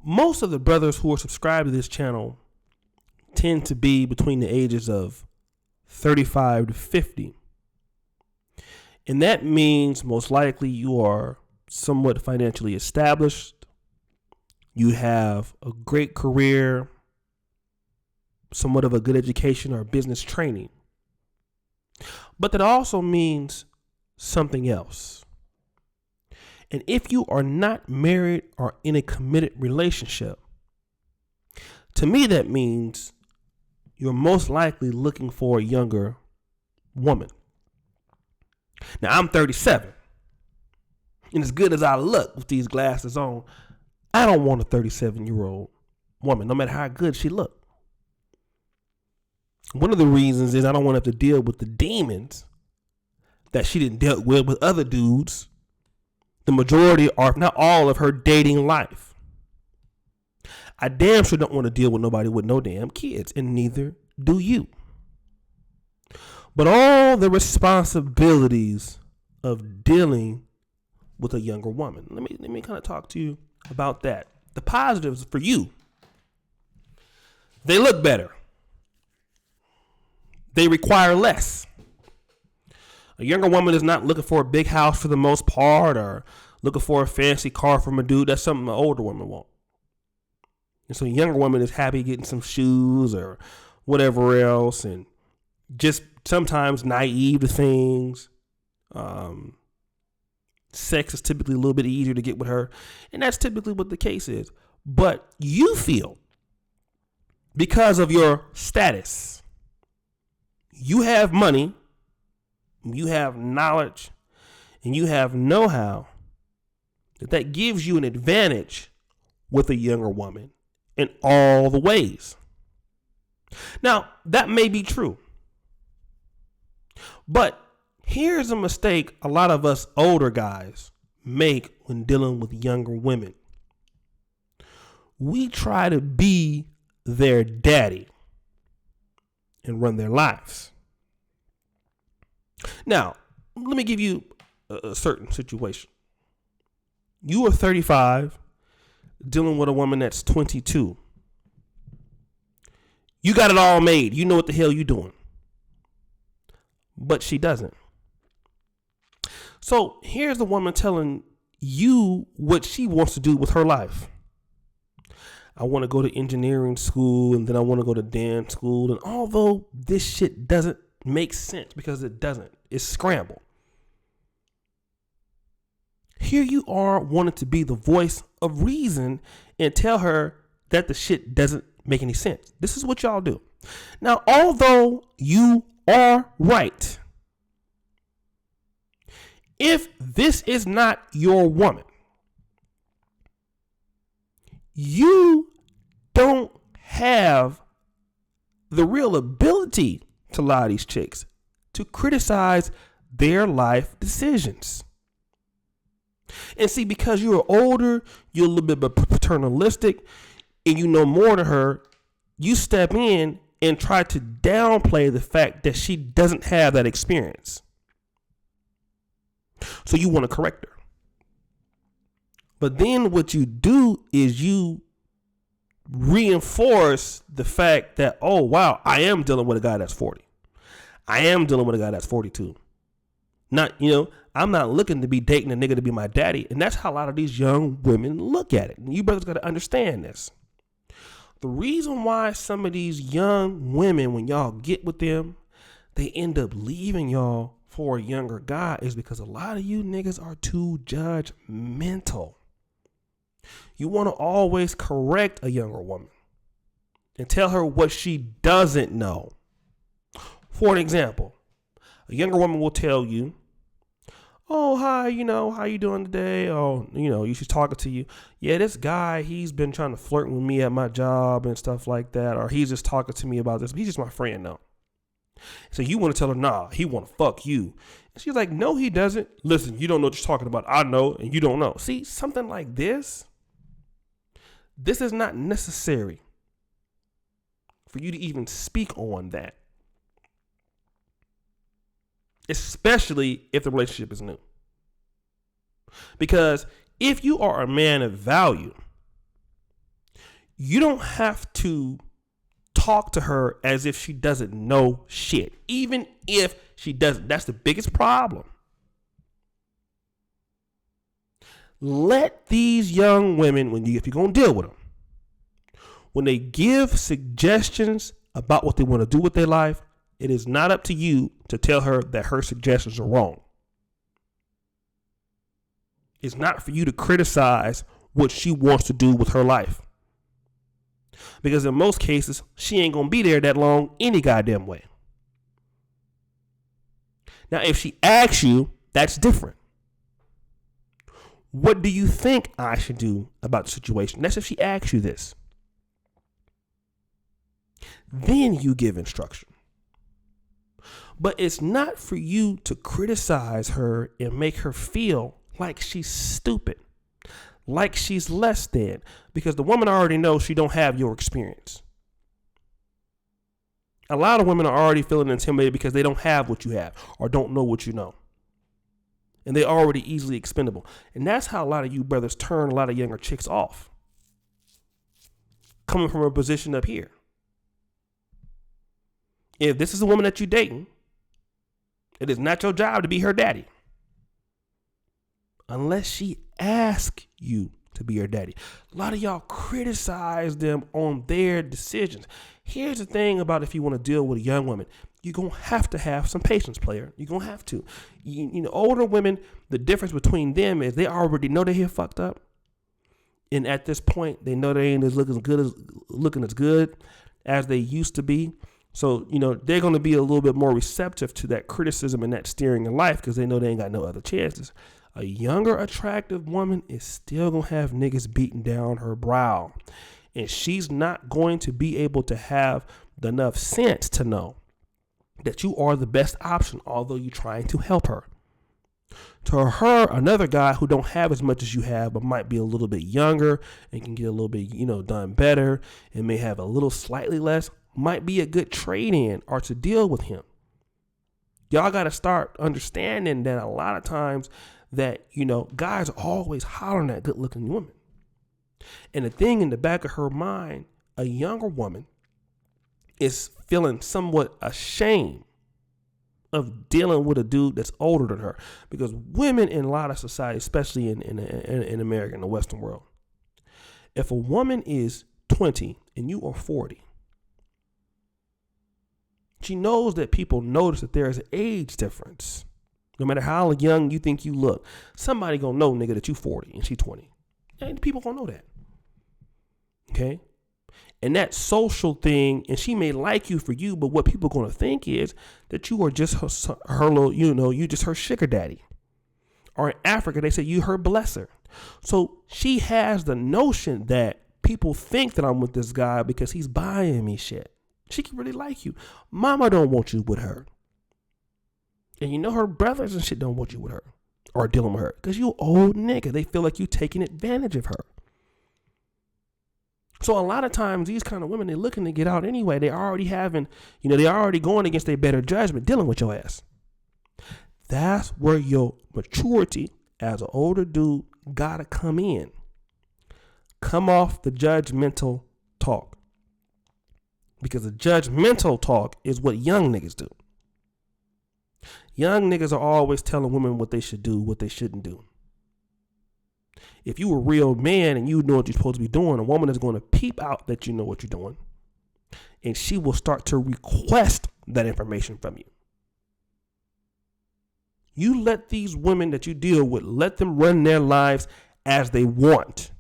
most of the brothers who are subscribed to this channel tend to be between the ages of 35 to 50. And that means most likely you are somewhat financially established. You have a great career, somewhat of a good education or business training. But that also means something else. And if you are not married or in a committed relationship, to me that means you're most likely looking for a younger woman. Now, I'm 37. And as good as I look with these glasses on, I don't want a 37-year-old woman, no matter how good she look. One of the reasons is I don't want to have to deal with the demons that she didn't deal with other dudes. The majority, or if not all, of her dating life. I damn sure don't want to deal with nobody with no damn kids, and neither do you. But all the responsibilities of dealing with a younger woman. Let me kind of talk to you about that. The positives for you. They look better. They require less. A younger woman is not looking for a big house for the most part or looking for a fancy car from a dude. That's something an older woman wants. And so a younger woman is happy getting some shoes or whatever else and just sometimes naive to things. Sex is typically a little bit easier to get with her. And that's typically what the case is. But you feel, because of your status, you have money, you have knowledge, and you have know-how, that gives you an advantage with a younger woman in all the ways. Now, that may be true. But here's a mistake a lot of us older guys make when dealing with younger women. We try to be their daddy and run their lives. Now, let me give you a certain situation. You are 35, dealing with a woman that's 22. You got it all made. You know what the hell you're doing. But she doesn't. So here's the woman telling you what she wants to do with her life. I want to go to engineering school, and then I want to go to dance school. And although this shit doesn't make sense, because it doesn't, it's scrambled. Here you are wanting to be the voice of reason and tell her that the shit doesn't make any sense. This is what y'all do. Now, although you are right, if this is not your woman, you don't have the real ability to lie to these chicks, to criticize their life decisions. And see, because you're older, you're a little bit paternalistic, and you know more than her, you step in and try to downplay the fact that she doesn't have that experience. So you want to correct her. But then what you do is you reinforce the fact that, oh, wow, I am dealing with a guy that's 40. I am dealing with a guy that's 42. I'm not looking to be dating a nigga to be my daddy. And that's how a lot of these young women look at it. And you brothers got to understand this. The reason why some of these young women, when y'all get with them, they end up leaving y'all for a younger guy is because a lot of you niggas are too judgmental. You want to always correct a younger woman and tell her what she doesn't know. For an example, a younger woman will tell you, oh, hi, how you doing today? Oh, she's talking to you. Yeah, this guy, he's been trying to flirt with me at my job and stuff like that. Or he's just talking to me about this. He's just my friend now. So you want to tell her, nah, he want to fuck you. And she's like, no, he doesn't. Listen, you don't know what you're talking about. I know, and you don't know. See, something like this is not necessary for you to even speak on that. Especially if the relationship is new. Because if you are a man of value, You don't have to talk to her as if she doesn't know shit. Even if she doesn't. That's the biggest problem. Let these young women, if you're going to deal with them, when they give suggestions about what they want to do with their life, it is not up to you to tell her that her suggestions are wrong. It's not for you to criticize what she wants to do with her life. Because in most cases, she ain't going to be there that long any goddamn way. Now, if she asks you, that's different. What do you think I should do about the situation? That's if she asks you this. Then you give instruction. But it's not for you to criticize her and make her feel like she's stupid, like she's less than, because the woman already knows she don't have your experience. A lot of women are already feeling intimidated because they don't have what you have or don't know what you know. And they're already easily expendable. And that's how a lot of you brothers turn a lot of younger chicks off. Coming from a position up here. If this is a woman that you're dating, it is not your job to be her daddy. Unless she asks you to be her daddy. A lot of y'all criticize them on their decisions. Here's the thing about if you want to deal with a young woman. You're going to have some patience, player. You're going to have to. You know, older women, the difference between them is they already know they're fucked up. And at this point, they know they ain't looking as good as they used to be. So, you know, they're going to be a little bit more receptive to that criticism and that steering in life because they know they ain't got no other chances. A younger, attractive woman is still going to have niggas beating down her brow. And she's not going to be able to have enough sense to know that you are the best option, although you're trying to help her. To her, another guy who don't have as much as you have, but might be a little bit younger and can get a little bit, done better and may have a little slightly less, might be a good trade-in or to deal with him. Y'all got to start understanding that a lot of times that, guys are always hollering at good-looking women. And the thing in the back of her mind, a younger woman is feeling somewhat ashamed of dealing with a dude that's older than her. Because women in a lot of society, especially in America, in the Western world, if a woman is 20 and you are 40, she knows that people notice that there is an age difference. No matter how young you think you look, somebody gonna know, nigga, that you 40 and she 20. And people gonna know that. Okay? And that social thing, and she may like you for you, but what people are going to think is that you are just her little, you just her sugar daddy. Or in Africa, they say you her blesser. So she has the notion that people think that I'm with this guy because he's buying me shit. She can really like you. Mama don't want you with her. And her brothers and shit don't want you with her or dealing with her because you old nigga. They feel like you taking advantage of her. So a lot of times these kind of women, they're looking to get out anyway. They already having, they already going against their better judgment, dealing with your ass. That's where your maturity as an older dude gotta come in. Come off the judgmental talk. Because the judgmental talk is what young niggas do. Young niggas are always telling women what they should do, what they shouldn't do. If you a real man and you know what you're supposed to be doing, a woman is going to peep out that you know what you're doing. And she will start to request that information from you. You let these women that you deal with, let them run their lives as they want.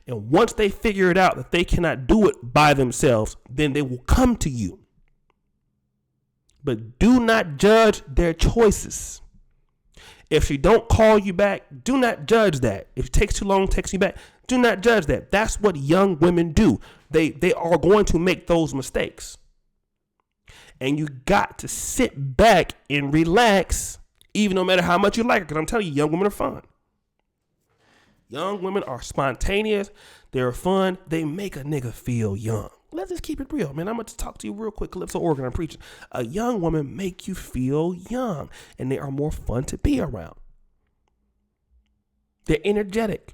And once they figure it out that they cannot do it by themselves, then they will come to you. But do not judge their choices. If she don't call you back, do not judge that. If it takes too long to text you back, do not judge that. That's what young women do. They are going to make those mistakes. And you got to sit back and relax, even no matter how much you like her. Because I'm telling you, young women are fun. Young women are spontaneous. They're fun. They make a nigga feel young. Let's just keep it real, man. I'm going to talk to you real quick. Calypso Organ, I'm preaching. A young woman make you feel young, and they are more fun to be around. They're energetic.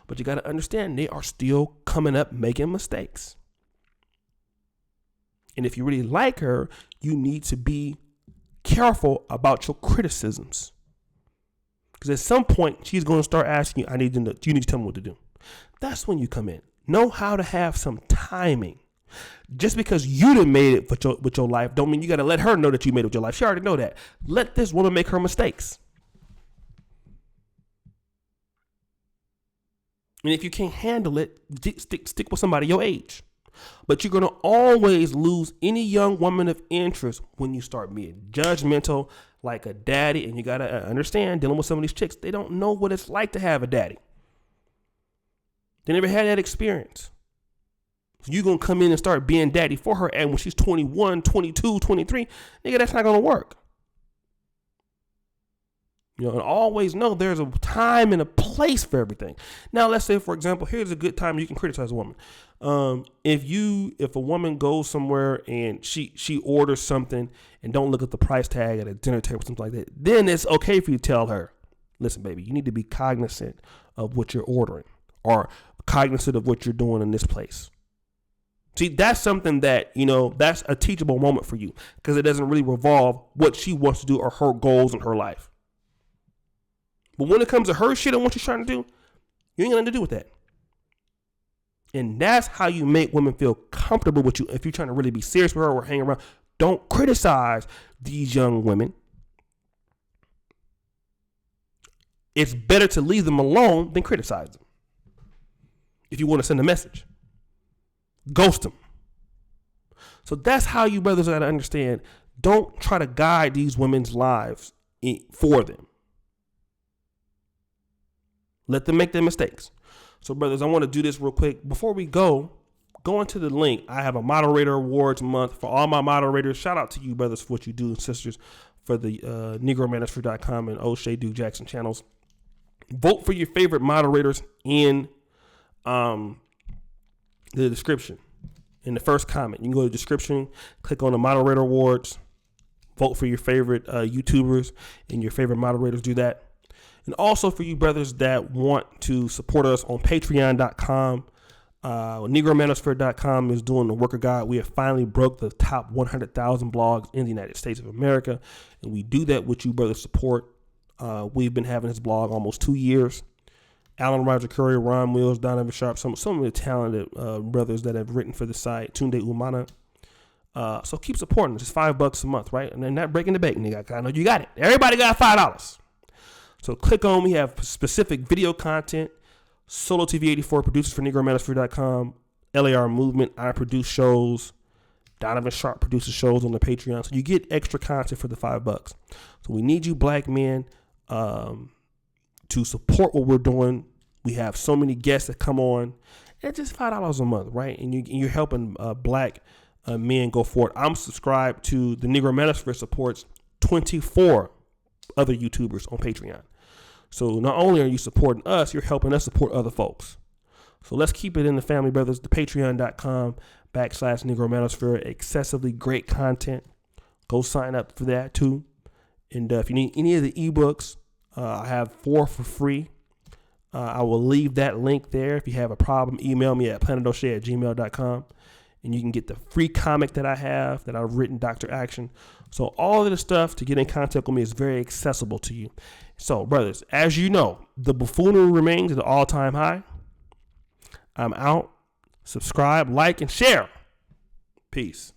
But you got to understand, they are still coming up making mistakes. And if you really like her, you need to be careful about your criticisms. Because at some point, she's going to start asking you, you need to tell me what to do. That's when you come in. Know how to have some timing. Just because you done made it with your life, don't mean you got to let her know that you made it with your life. She already know that. Let this woman make her mistakes. And if you can't handle it, stick with somebody your age. But you're going to always lose any young woman of interest when you start being judgmental like a daddy. And you got to understand, dealing with some of these chicks, they don't know what it's like to have a daddy. They never had that experience. So you're going to come in and start being daddy for her. And when she's 21, 22, 23, nigga, that's not going to work. You know, and always know there's a time and a place for everything. Now, let's say, for example, here's a good time you can criticize a woman. If a woman goes somewhere and she orders something and don't look at the price tag at a dinner table, something like that, then it's okay for you to tell her, listen, baby, you need to be cognizant of what you're ordering or cognizant of what you're doing in this place. See, that's something that, you know, that's a teachable moment for you because it doesn't really revolve what she wants to do or her goals in her life. But when it comes to her shit and what she's trying to do, you ain't got nothing to do with that. And that's how you make women feel comfortable with you. If you're trying to really be serious with her or hang around, don't criticize these young women. It's better to leave them alone than criticize them. If you want to send a message, ghost them. So that's how you brothers got to understand. Don't try to guide these women's lives for them. Let them make their mistakes. So, brothers, I want to do this real quick. Before we go into the link. I have a Moderator Awards month for all my moderators. Shout out to you, brothers, for what you do, and sisters, for the NegroManosphere.com and Oshay Duke Jackson channels. Vote for your favorite moderators in the description. In the first comment, you can go to the description, click on the Moderator Awards, vote for your favorite YouTubers and your favorite moderators. Do that. And also for you brothers that want to support us on patreon.com, NegroManosphere.com is doing the worker guide. We have finally broke the top 100,000 blogs in the United States of America. And we do that with you brothers' support. We've been having this blog almost 2 years. Alan Roger Curry, Ron Mills, Donovan Sharp, some of the talented brothers that have written for the site, Tunde Umana. So keep supporting us. It's $5 a month, right? And then not breaking the bank, nigga. I know you got it. Everybody got $5. So click on, we have specific video content, Solo TV 84 producers for NegroManosphere.com, LAR Movement, I produce shows, Donovan Sharp produces shows on the Patreon. So you get extra content for the $5. So we need you black men to support what we're doing. We have so many guests that come on. It's just $5 a month, right? And you're helping black men go forward. I'm subscribed to the Negro Manosphere, supports 24 other YouTubers on Patreon. So not only are you supporting us, you're helping us support other folks. So let's keep it in the family, brothers. The patreon.com/Negro Manosphere, excessively great content. Go sign up for that too. And if you need any of the ebooks, I have 4 for free. I will leave that link there. If you have a problem, email me at planetoshay@gmail.com. And you can get the free comic that I have, that I've written, Dr. Action. So all of the stuff to get in contact with me is very accessible to you. So, brothers, as you know, the buffoonery remains at an all-time high. I'm out. Subscribe, like, and share. Peace.